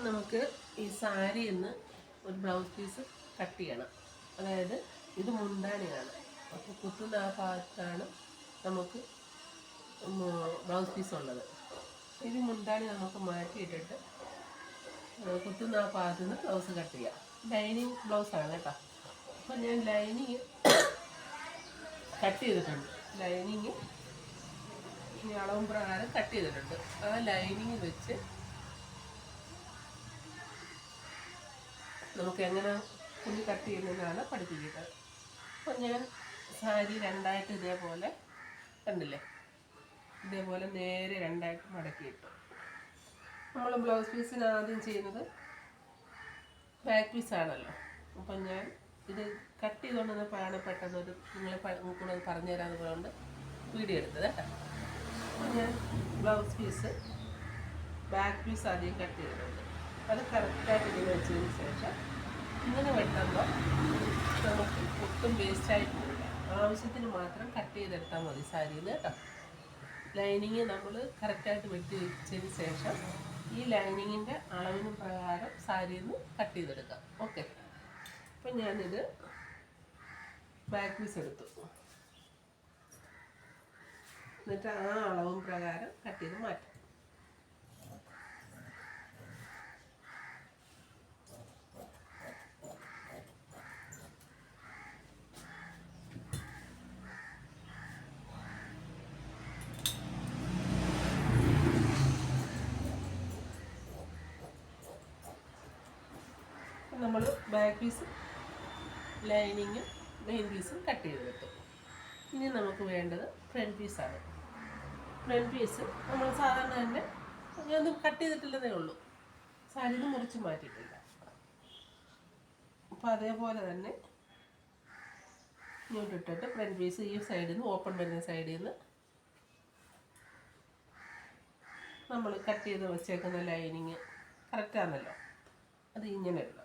നമുക്ക് ഈ സാരിയിൽ നിന്ന് ഒരു ബ്ലൗസ് പീസ് കട്ട് ചെയ്യണം. അതായത് ഇത് മുന്താണിയാണ്, അപ്പോൾ കുത്തുന്ന ആ ഭാഗത്താണ് നമുക്ക് ബ്ലൗസ് പീസ് ഉള്ളത്. ഇത് മുന്താണി നമുക്ക് മാറ്റിയിട്ടിട്ട് കുത്തുന്ന ആ ഭാഗത്ത് നിന്ന് ബ്ലൗസ് കട്ട് ചെയ്യാം. ലൈനിങ് ബ്ലൗസാണ് കേട്ടോ. അപ്പോൾ ഞാൻ ലൈനിങ് കട്ട് ചെയ്തിട്ടുണ്ട്. ലൈനിങ് ഈ അളവും പ്രകാരം കട്ട് ചെയ്തിട്ടുണ്ട്. ആ ലൈനിങ് വെച്ച് നമുക്ക് എങ്ങനെ തുണി കട്ട് ചെയ്യുന്നതിനാണ് പഠിപ്പിക്കുന്നത്. അപ്പോൾ ഞാൻ സാരി രണ്ടായിട്ട് ഇതേപോലെ കണ്ടില്ലേ, ഇതേപോലെ നേരെ രണ്ടായിട്ട് മടക്കിയിട്ടു. നമ്മൾ ബ്ലൗസ് പീസിന് ആദ്യം ചെയ്യുന്നത് ബാക്ക് പീസാണല്ലോ. അപ്പം ഞാൻ ഇത് കട്ട് ചെയ്തുകൊണ്ടിരുന്നപ്പോഴാണ് പെട്ടെന്നൊരു നിങ്ങളെ കൂടെ പറഞ്ഞു തരാമെന്നുള്ളതുകൊണ്ട് വീഡിയോ എടുത്തത് കേട്ടോ. അപ്പോൾ ഞാൻ ബ്ലൗസ് പീസ് ബാക്ക് പീസ് ആദ്യം കട്ട് ചെയ്തിട്ടുണ്ട്. അത് കറക്റ്റായിട്ട് ഇങ്ങനെ വെച്ചതിന് ശേഷം ഇങ്ങനെ വെട്ടുമ്പോൾ നമുക്ക് ഒട്ടും വേസ്റ്റായിട്ടില്ല. ആവശ്യത്തിന് മാത്രം കട്ട് ചെയ്തെടുത്താൽ മതി സാരിയിൽ കേട്ടോ. ലൈനിങ് നമ്മൾ കറക്റ്റായിട്ട് വെട്ടി വെച്ചതിന് ശേഷം ഈ ലൈനിങ്ങിൻ്റെ അളവിന് പ്രകാരം സാരിയിൽ നിന്ന് കട്ട് ചെയ്തെടുക്കാം. ഓക്കെ. അപ്പം ഞാനിത് ബാക്ക് പീസ് എടുത്തു, എന്നിട്ട് ആ അളവും പ്രകാരം കട്ട് ചെയ്ത് മാറ്റാം. നമ്മൾ ബാക്ക് പീസ് ലൈനിങ്ങും മെയിൻ പീസും കട്ട് ചെയ്തെടുത്തു. ഇനി നമുക്ക് വേണ്ടത് ഫ്രണ്ട് പീസാണ്. ഫ്രണ്ട് പീസ് നമ്മൾ സാധാരണ തന്നെ ഒന്നും കട്ട് ചെയ്തിട്ടില്ലെന്നേ ഉള്ളൂ, സാരിന്ന് മുറിച്ച് മാറ്റിയിട്ടില്ല. അപ്പോൾ അതേപോലെ തന്നെ ഇങ്ങോട്ടിട്ടിട്ട് ഫ്രണ്ട് പീസ് ഈ സൈഡിൽ നിന്ന് ഓപ്പൺ വരുന്ന സൈഡിൽ നിന്ന് നമ്മൾ കട്ട് ചെയ്ത് വെച്ചേക്കുന്ന ലൈനിങ് കറക്റ്റാണല്ലോ, അത് ഇങ്ങനെ ഇടണം.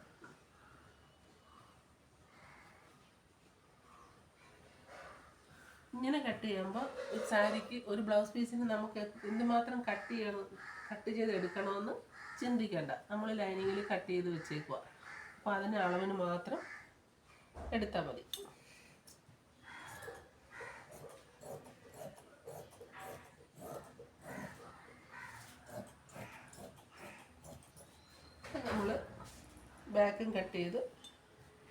ഇങ്ങനെ കട്ട് ചെയ്യുമ്പോൾ സാരിക്ക് ഒരു ബ്ലൗസ് പീസിന് നമുക്ക് എന്തുമാത്രം കട്ട് ചെയ്ത് എടുക്കണമെന്ന് ചിന്തിക്കേണ്ട. നമ്മൾ ലൈനിങ്ങിൽ കട്ട് ചെയ്ത് വെച്ചേക്കുക. അപ്പോൾ അതിന് അളവിന് മാത്രം എടുത്താൽ മതി. നമ്മൾ ബാക്കും കട്ട് ചെയ്ത്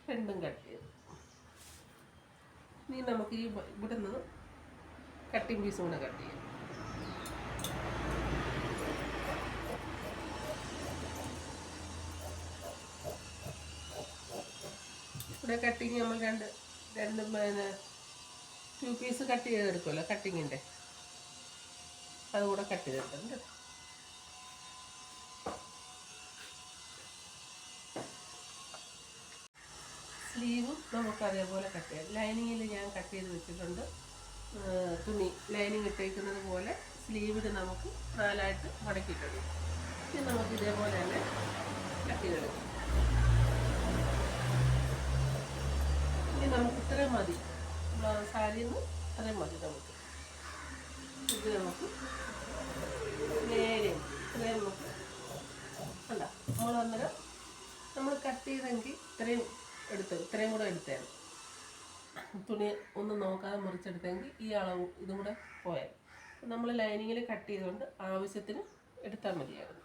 ഫ്രണ്ടും കട്ട് ചെയ്തു. ഇനി നമുക്ക് ഈ ഇവിടെ നിന്ന് കട്ടിങ് പീസ് കൂടെ കട്ട് ചെയ്യാം. ഇവിടെ കട്ടിങ് നമ്മൾ രണ്ട് പിന്നെ 2 പീസ് കട്ട് ചെയ്തെടുക്കുമല്ലോ കട്ടിങ്ങിൻ്റെ, അതുകൂടെ കട്ട് ചെയ്തെടുക്കുന്നുണ്ട്. സ്ലീവും നമുക്ക് അതേപോലെ കട്ട് ചെയ്യാം. ലൈനിങ്ങിൽ ഞാൻ കട്ട് ചെയ്ത് വെച്ചിട്ടുണ്ട്. തുണി ലൈനിങ് ഇട്ടേക്കുന്നത് പോലെ സ്ലീവിൽ നമുക്ക് 4ആയിട്ട് മടക്കിയിട്ടുണ്ട്. ഇനി നമുക്ക് ഇതേപോലെ തന്നെ കട്ട് ചെയ്തെടുക്കാം. ഇനി നമുക്ക് ഇത്രയും മതി, സാരിയിൽ നിന്ന് ഇത്രയും മതി. നമുക്ക് ഇത് നമുക്ക് നേരെ ഇത്രയും നമുക്ക് അല്ല, നമ്മൾ അന്നേരം നമ്മൾ കട്ട് ചെയ്തെങ്കിൽ ഇത്രയും കൂടെ എടുത്തേനെ. തുണി ഒന്ന് നോക്കാതെ മുറിച്ചെടുത്തെങ്കിൽ ഈ അളവും ഇതും കൂടെ പോയാൽ നമ്മൾ ലൈനിങ്ങിൽ കട്ട് ചെയ്തുകൊണ്ട് ആവശ്യത്തിന് എടുത്താൽ മതിയായിരുന്നു.